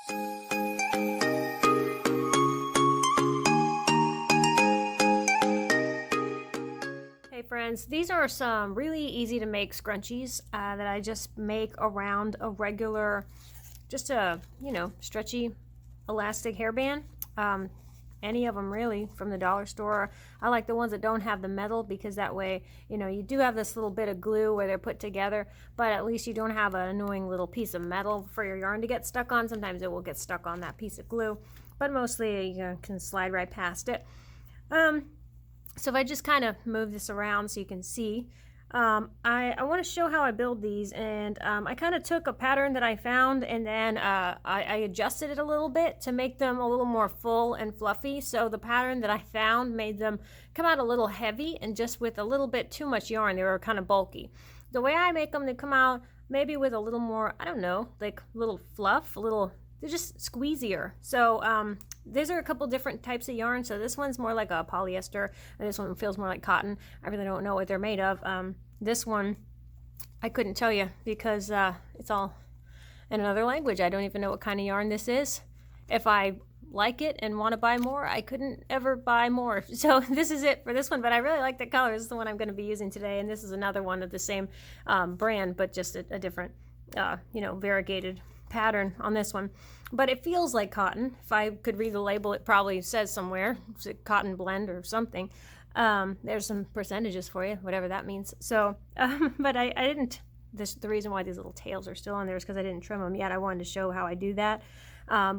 Hey friends, these are some really easy to make scrunchies that I just make around a regular, just a, stretchy elastic hairband. Any of them really from the dollar store. I like the ones that don't have the metal because that way, you do have this little bit of glue where they're put together, but at least you don't have an annoying little piece of metal for your yarn to get stuck on. Sometimes it will get stuck on that piece of glue, but mostly you can slide right past it. So if I just kind of move this around so you can see, I want to show how I build these, and I kind of took a pattern that I found and then I adjusted it a little bit to make them a little more full and fluffy. So the pattern that I found made them come out a little heavy and just with a little bit too much yarn. They were kind of bulky. The way I make them, they come out maybe with a little more, I don't know, like little fluff, they're just squeezier. So these are a couple different types of yarn. So this one's more like a polyester, and this one feels more like cotton. I really don't know what they're made of. This one, I couldn't tell you because it's all in another language. I don't even know what kind of yarn this is. If I like it and want to buy more, I couldn't ever buy more. So this is it for this one, but I really like the color. This is the one I'm going to be using today, and this is another one of the same brand, but just a different, variegated pattern on this one. But it feels like cotton. If I could read the label, it probably says somewhere it's a cotton blend or something. There's some percentages for you, whatever that means. So but I didn't, the reason why these little tails are still on there is because I didn't trim them yet. I wanted to show how I do that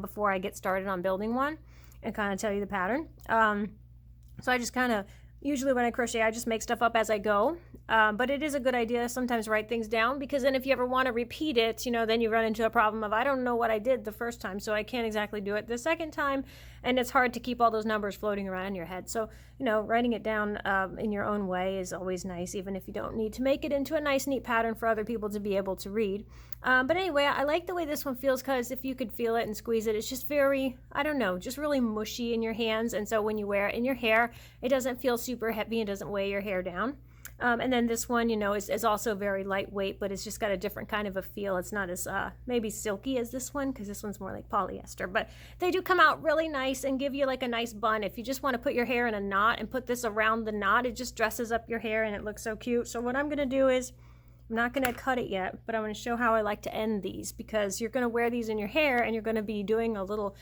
before I get started on building one and kind of tell you the pattern. So I just kind of, usually when I crochet, I just make stuff up as I go. But it is a good idea sometimes to write things down, because then if you ever want to repeat it, then you run into a problem of, I don't know what I did the first time, so I can't exactly do it the second time, and it's hard to keep all those numbers floating around in your head. So, writing it down in your own way is always nice, even if you don't need to make it into a nice, neat pattern for other people to be able to read. But anyway, I like the way this one feels, because if you could feel it and squeeze it, it's just very, I don't know, just really mushy in your hands, and so when you wear it in your hair, it doesn't feel super heavy, it doesn't weigh your hair down. And then this one, is also very lightweight, but it's just got a different kind of a feel. It's not as maybe silky as this one, because this one's more like polyester. But they do come out really nice and give you like a nice bun. If you just want to put your hair in a knot and put this around the knot, it just dresses up your hair and it looks so cute. So what I'm going to do is, I'm not going to cut it yet, but I'm going to show how I like to end these, because you're going to wear these in your hair and you're going to be doing a little,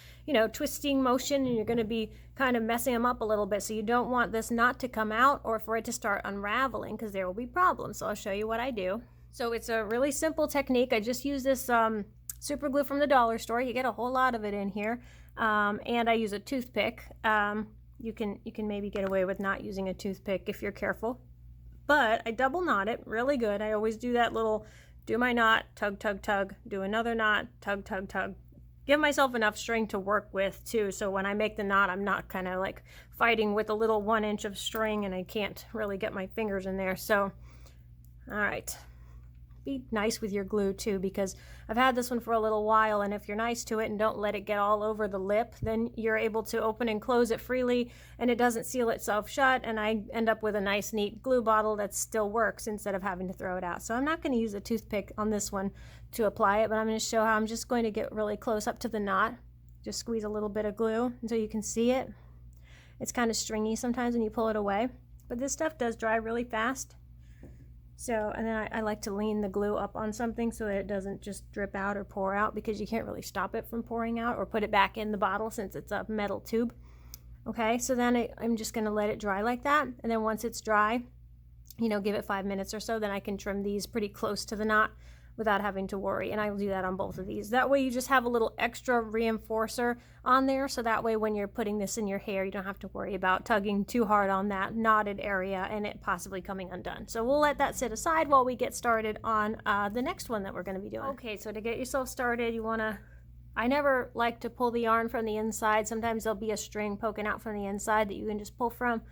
twisting motion, and you're going to be kind of messing them up a little bit. So you don't want this knot to come out or for it to start unraveling, because there will be problems. So I'll show you what I do. So it's a really simple technique. I just use this super glue from the dollar store. You get a whole lot of it in here. And I use a toothpick. You can maybe get away with not using a toothpick if you're careful. But I double knot it really good. I always do that little, do my knot, tug, tug, tug, do another knot, tug, tug, tug. Give myself enough string to work with too, so when I make the knot, I'm not kind of like fighting with a little 1 inch of string and I can't really get my fingers in there. So, all right. Be nice with your glue too, because I've had this one for a little while, and if you're nice to it and don't let it get all over the lip, then you're able to open and close it freely and it doesn't seal itself shut, and I end up with a nice neat glue bottle that still works instead of having to throw it out. So I'm not going to use a toothpick on this one to apply it, but I'm going to show how I'm just going to get really close up to the knot. Just squeeze a little bit of glue until you can see it. It's kind of stringy sometimes when you pull it away, but this stuff does dry really fast. So, and then I like to lean the glue up on something so that it doesn't just drip out or pour out, because you can't really stop it from pouring out or put it back in the bottle since it's a metal tube. Okay, so then I'm just going to let it dry like that. And then once it's dry, give it 5 minutes or so, then I can trim these pretty close to the knot without having to worry. And I'll do that on both of these. That way you just have a little extra reinforcer on there, so that way when you're putting this in your hair, you don't have to worry about tugging too hard on that knotted area and it possibly coming undone. So we'll let that sit aside while we get started on the next one that we're going to be doing. Okay, so to get yourself started, I never like to pull the yarn from the inside. Sometimes there'll be a string poking out from the inside that you can just pull from.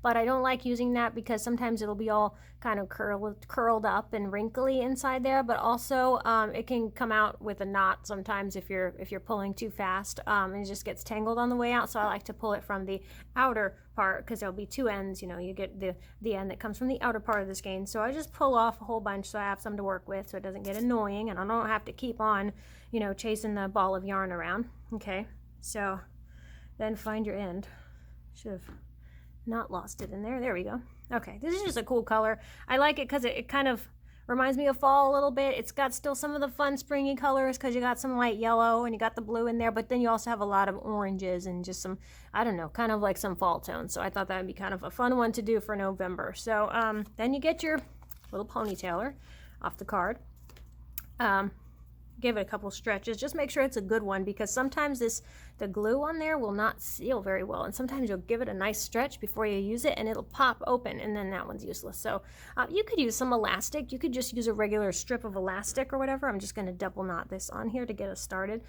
but I don't like using that because sometimes it'll be all kind of curled up and wrinkly inside there, but also it can come out with a knot sometimes if you're pulling too fast, and it just gets tangled on the way out. So I like to pull it from the outer part because there'll be two ends. You know, you get the end that comes from the outer part of the skein. So I just pull off a whole bunch so I have some to work with, so it doesn't get annoying and I don't have to keep on, you know, chasing the ball of yarn around. Okay, so then find your end. Should have not lost it in there. There we go. Okay, this is just a cool color. I like it because it kind of reminds me of fall a little bit. It's got still some of the fun springy colors because you got some light yellow and you got the blue in there, but then you also have a lot of oranges and just some, I don't know, kind of like some fall tones. So I thought that would be kind of a fun one to do for November. So then you get your little ponytailer off the card. Give it a couple stretches. Just make sure it's a good one because sometimes the glue on there will not seal very well, and sometimes you'll give it a nice stretch before you use it and it'll pop open and then that one's useless. So you could use some elastic. You could just use a regular strip of elastic or whatever. I'm just going to double knot this on here to get us started.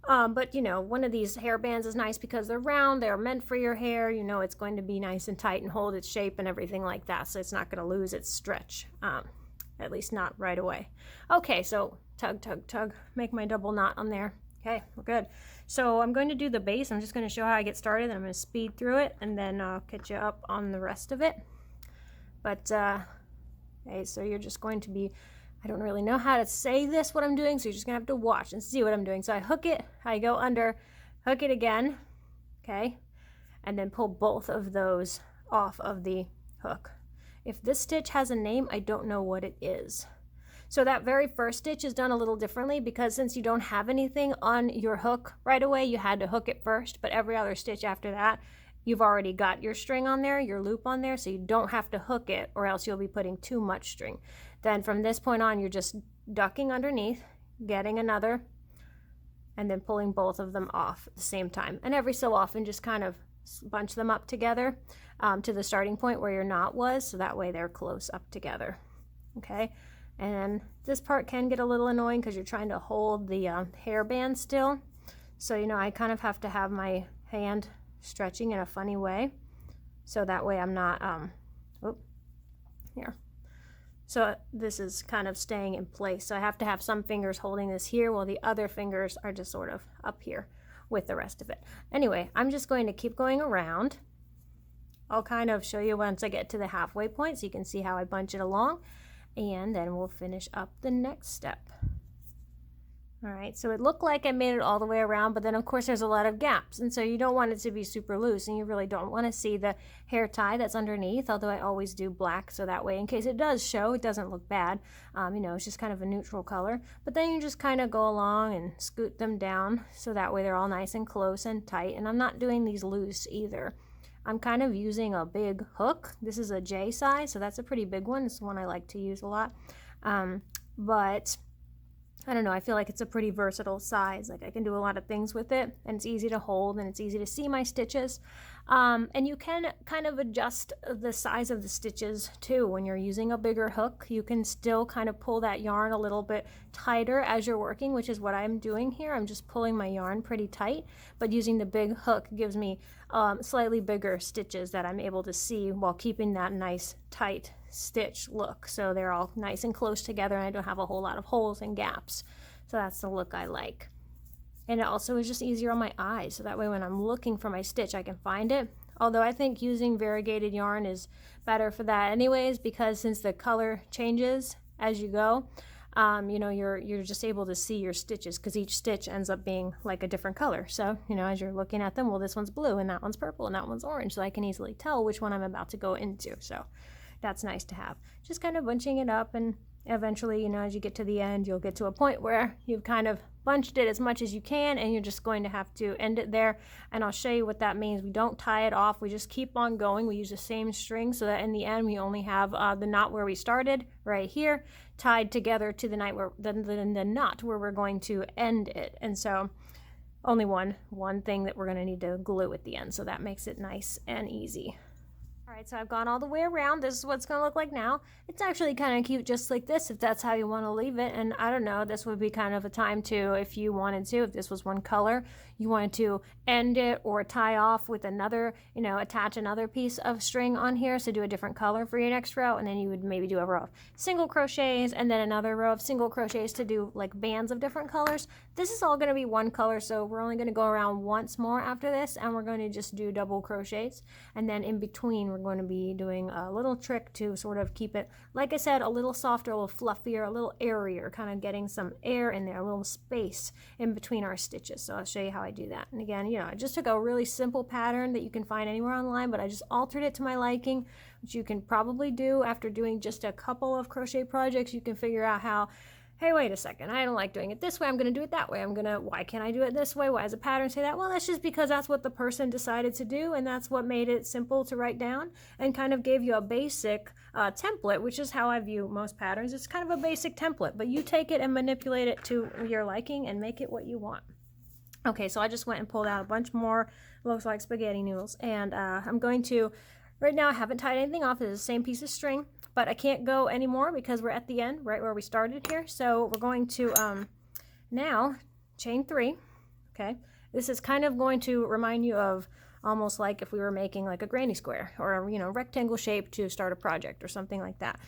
But you know, one of these hair bands is nice because they're round, they're meant for your hair. You know, it's going to be nice and tight and hold its shape and everything like that, so it's not going to lose its stretch, at least not right away. Okay, so tug, tug, tug, make my double knot on there. Okay, we're good. So I'm going to do the base. I'm just going to show how I get started, and I'm going to speed through it, and then I'll catch you up on the rest of it. But, okay, so you're just going to be, I don't really know how to say this, what I'm doing, so you're just going to have to watch and see what I'm doing. So I hook it, I go under, hook it again, okay, and then pull both of those off of the hook. If this stitch has a name, I don't know what it is. So that very first stitch is done a little differently because since you don't have anything on your hook right away, you had to hook it first, but every other stitch after that, you've already got your string on there, your loop on there, so you don't have to hook it or else you'll be putting too much string. Then from this point on, you're just ducking underneath, getting another, and then pulling both of them off at the same time. And every so often, just kind of bunch them up together to the starting point where your knot was, so that way they're close up together. Okay. And this part can get a little annoying because you're trying to hold the hairband still. So, you know, I kind of have to have my hand stretching in a funny way. So that way I'm not, here. So this is kind of staying in place. So I have to have some fingers holding this here while the other fingers are just sort of up here with the rest of it. Anyway, I'm just going to keep going around. I'll kind of show you once I get to the halfway point so you can see how I bunch it along. And then we'll finish up the next step. All right, so it looked like I made it all the way around, but then of course there's a lot of gaps, and so you don't want it to be super loose, and you really don't want to see the hair tie that's underneath, although I always do black, so that way in case it does show, it doesn't look bad. You know, it's just kind of a neutral color. But then you just kind of go along and scoot them down, so that way they're all nice and close and tight, and I'm not doing these loose either. I'm kind of using a big hook. This is a J size, so that's a pretty big one. It's the one I like to use a lot. But I don't know, I feel like it's a pretty versatile size. Like I can do a lot of things with it, and it's easy to hold, and it's easy to see my stitches. And you can kind of adjust the size of the stitches too. When you're using a bigger hook, you can still kind of pull that yarn a little bit tighter as you're working, which is what I'm doing here. I'm just pulling my yarn pretty tight, but using the big hook gives me slightly bigger stitches that I'm able to see while keeping that nice tight stitch look. So they're all nice and close together, and I don't have a whole lot of holes and gaps. So that's the look I like. And it also is just easier on my eyes, so that way when I'm looking for my stitch I can find it. Although I think using variegated yarn is better for that anyways, because since the color changes as you go, you know, you're just able to see your stitches because each stitch ends up being like a different color. So, you know, as you're looking at them, well, this one's blue and that one's purple and that one's orange, so I can easily tell which one I'm about to go into. So that's nice to have. Just kind of bunching it up, and eventually, you know, as you get to the end, you'll get to a point where you've kind of bunched it as much as you can, and you're just going to have to end it there. And I'll show you what that means. We don't tie it off. We just keep on going. We use the same string so that in the end, we only have the knot where we started right here tied together to the knot where the knot where we're going to end it. And so only one thing that we're going to need to glue at the end. So that makes it nice and easy. All right, so I've gone all the way around. This is what it's going to look like now. It's actually kind of cute just like this if that's how you want to leave it. And I don't know, this would be kind of a time to, if you wanted to, if this was one color, you wanted to end it or tie off with another, you know, attach another piece of string on here. So do a different color for your next row. And then you would maybe do a row of single crochets and then another row of single crochets to do like bands of different colors. This is all going to be one color. So we're only going to go around once more after this. And we're going to just do double crochets. And then in between, we're going to be doing a little trick to sort of keep it, like I said, a little softer, a little fluffier, a little airier, kind of getting some air in there, a little space in between our stitches. So I'll show you how I do that. And again, you know, I just took a really simple pattern that you can find anywhere online, but I just altered it to my liking, which you can probably do after doing just a couple of crochet projects. You can figure out how, hey, wait a second, I don't like doing it this way, I'm going to do it that way. Why can't I do it this way? Why does a pattern say that? Well, that's just because that's what the person decided to do, and that's what made it simple to write down and kind of gave you a basic template, which is how I view most patterns. It's kind of a basic template, but you take it and manipulate it to your liking and make it what you want. Okay, so I just went and pulled out a bunch more, looks like spaghetti noodles, and I'm going to, right now I haven't tied anything off. It's the same piece of string, but I can't go anymore because we're at the end, right where we started here. So we're going to now chain 3. Okay, this is kind of going to remind you of almost like if we were making like a granny square or a, you know, rectangle shape to start a project or something like that.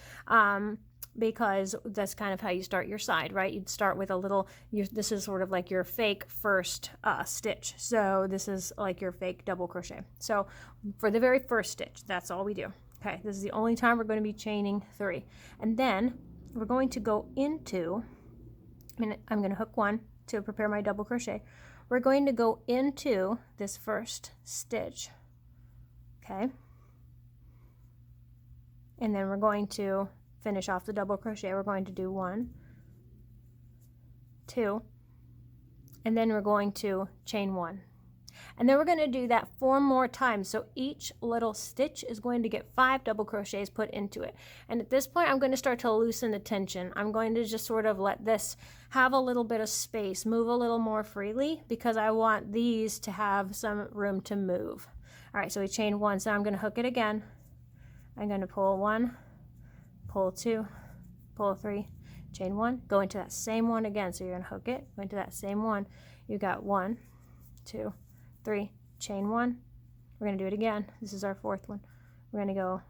Because that's kind of how you start your side, right? You'd start with a little, this is sort of like your fake first stitch. So this is like your fake double crochet. So for the very first stitch, that's all we do. Okay, this is the only time we're going to be chaining 3. And then we're going to go into, I'm going to hook 1 to prepare my double crochet. We're going to go into this first stitch. Okay. And then we're going to finish off the double crochet. We're going to do 1, 2, and then we're going to chain 1. And then we're going to do that 4 more times. So each little stitch is going to get 5 double crochets put into it. And at this point, I'm going to start to loosen the tension. I'm going to just sort of let this have a little bit of space, move a little more freely, because I want these to have some room to move. All right, so we chain 1. So I'm going to hook it again. I'm going to pull 1, pull 2, pull 3, chain 1, go into that same one again. So you're going to hook it, go into that same one. You got 1, 2, 3, chain 1. We're going to do it again. This is our 4th one. We're going to go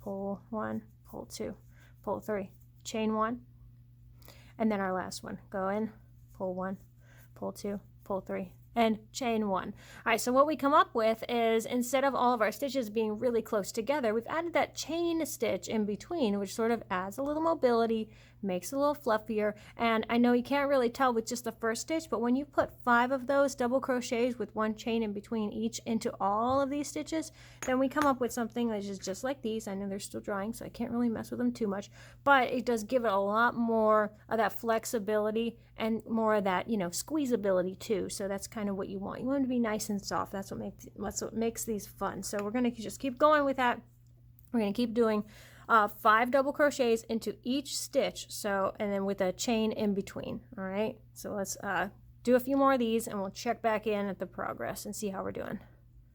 pull 1, pull 2, pull 3, chain 1, and then our last one. Go in, pull 1, pull 2, pull 3, and chain 1. All right, so what we come up with is, instead of all of our stitches being really close together, we've added that chain stitch in between, which sort of adds a little mobility, makes it a little fluffier. And I know you can't really tell with just the first stitch, but when you put 5 of those double crochets with 1 chain in between each into all of these stitches, then we come up with something that is just like these. I know they're still drying, so I can't really mess with them too much, but it does give it a lot more of that flexibility and more of that, you know, squeezability too. So that's kind of what you want. You want them to be nice and soft. That's what makes these fun. So we're going to just keep going with that. We're going to keep doing 5 double crochets into each stitch, so, and then with a chain in between. All right, so let's do a few more of these and we'll check back in at the progress and see how we're doing.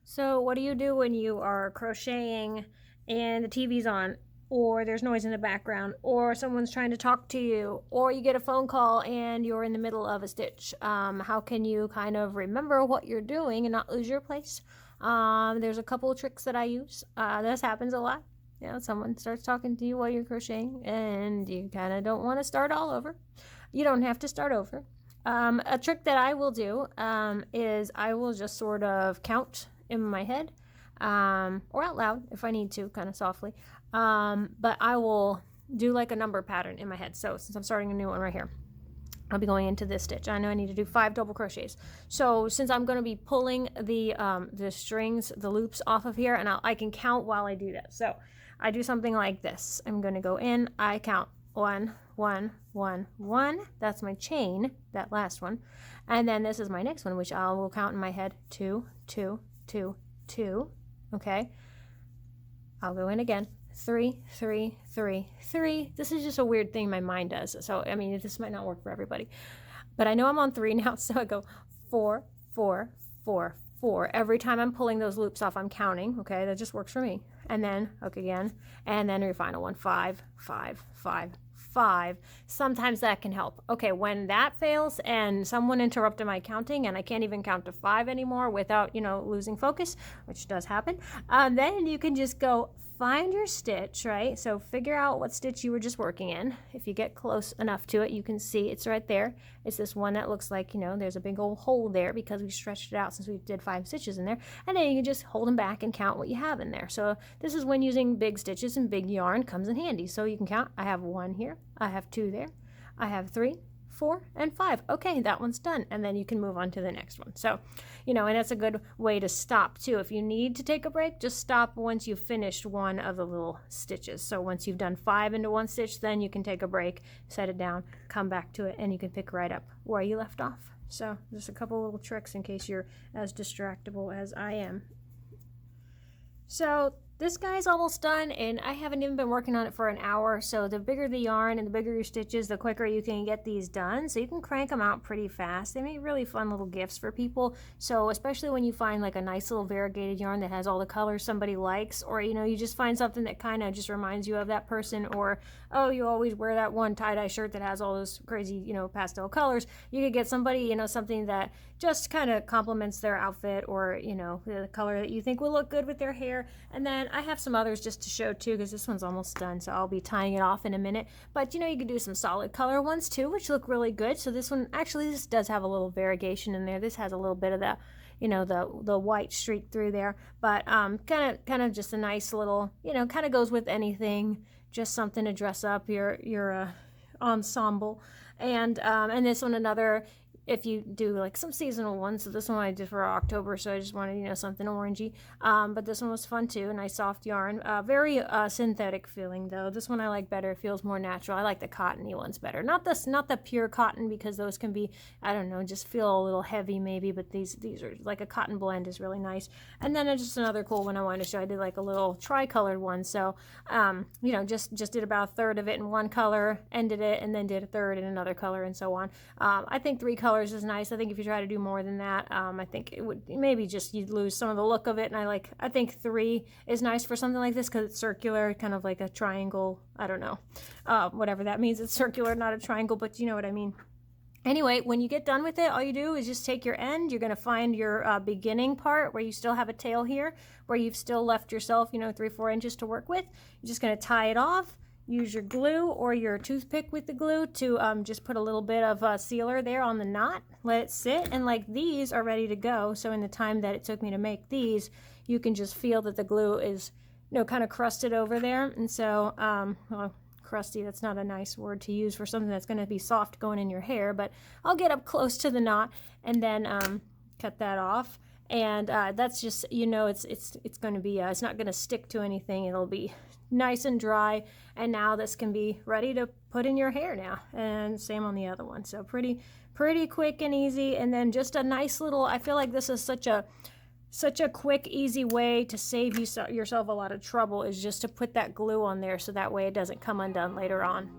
So what do you do when you are crocheting and the TV's on, or there's noise in the background, or someone's trying to talk to you, or you get a phone call and you're in the middle of a stitch? How can you kind of remember what you're doing and not lose your place? There's a couple of tricks that I use. This happens a lot. You know, someone starts talking to you while you're crocheting and you kind of don't want to start all over. You don't have to start over. A trick that I will do is I will just sort of count in my head, or out loud if I need to, kind of softly. But I will do like a number pattern in my head. So since I'm starting a new one right here, I'll be going into this stitch. I know I need to do 5 double crochets. So since I'm going to be pulling the strings, the loops off of here, and I can count while I do that. So I do something like this. I'm going to go in, I count 1, 1, 1, 1. That's my chain, that last one. And then this is my next one, which I will count in my head, 2, 2, 2, 2. Okay. I'll go in again, 3, 3, 3, 3. This is just a weird thing my mind does. So, I mean, this might not work for everybody. But I know I'm on 3 now, so I go 4, 4, 4, 4. Every time I'm pulling those loops off, I'm counting. Okay, that just works for me. And then hook again, and then your final one. 5, 5, 5, 5. Sometimes that can help. Okay, when that fails and someone interrupted my counting and I can't even count to 5 anymore without, losing focus, which does happen, then you can just go find your stitch, right? So figure out what stitch you were just working in. If you get close enough to it, you can see it's right there. It's this one that looks like, there's a big old hole there because we stretched it out since we did 5 stitches in there. And then you can just hold them back and count what you have in there. So this is when using big stitches and big yarn comes in handy. So you can count, I have 1 here, I have 2 there, I have 3, 4, and 5. Okay, that one's done. And then you can move on to the next one. So, and that's a good way to stop too. If you need to take a break, just stop once you've finished one of the little stitches. So once you've done 5 into one stitch, then you can take a break, set it down, come back to it, and you can pick right up where you left off. So just a couple little tricks in case you're as distractible as I am. So this guy's almost done, and I haven't even been working on it for an hour. So the bigger the yarn and the bigger your stitches, the quicker you can get these done. So you can crank them out pretty fast. They make really fun little gifts for people. So especially when you find like a nice little variegated yarn that has all the colors somebody likes, or you just find something that kind of just reminds you of that person, or oh, you always wear that one tie-dye shirt that has all those crazy pastel colors. You could get somebody something that just kind of complements their outfit, or the color that you think will look good with their hair. And then I have some others just to show too, because this one's almost done, so I'll be tying it off in a minute. But you could do some solid color ones too, which look really good. So this one, actually, this does have a little variegation in there. This has a little bit of that, the white streak through there, but kind of just a nice little, kind of goes with anything, just something to dress up your ensemble. And this one, another, if you do like some seasonal ones. So this one I did for October, so I just wanted something orangey, but this one was fun too. Nice soft yarn, very synthetic feeling though. This one I like better. It feels more natural. I like the cottony ones better, not the pure cotton, because those can be, I don't know, just feel a little heavy maybe, but these are like a cotton blend is really nice. And then just another cool one I wanted to show. I did like a little tri-colored one, so just did about a third of it in one color, ended it, and then did a third in another color, and so on. I think 3 colors is nice. I think if you try to do more than that, I think it would maybe just, you'd lose some of the look of it. And I think 3 is nice for something like this because it's circular, kind of like a triangle. I don't know, whatever that means. It's circular, not a triangle, but you know what I mean. Anyway, when you get done with it, all you do is just take your end. You're going to find your beginning part where you still have a tail here, where you've still left yourself, 3-4 inches to work with. You're just going to tie it off. Use your glue or your toothpick with the glue to just put a little bit of sealer there on the knot. Let it sit, and like these are ready to go. So in the time that it took me to make these, you can just feel that the glue is, kind of crusted over there. And so, well, crusty, that's not a nice word to use for something that's going to be soft going in your hair, but I'll get up close to the knot and then cut that off. And that's just, it's going to be, it's not going to stick to anything. It'll be nice and dry. And now this can be ready to put in your hair now. And same on the other one. So pretty quick and easy. And then just a nice little, I feel like this is such a quick, easy way to save yourself a lot of trouble, is just to put that glue on there so that way it doesn't come undone later on.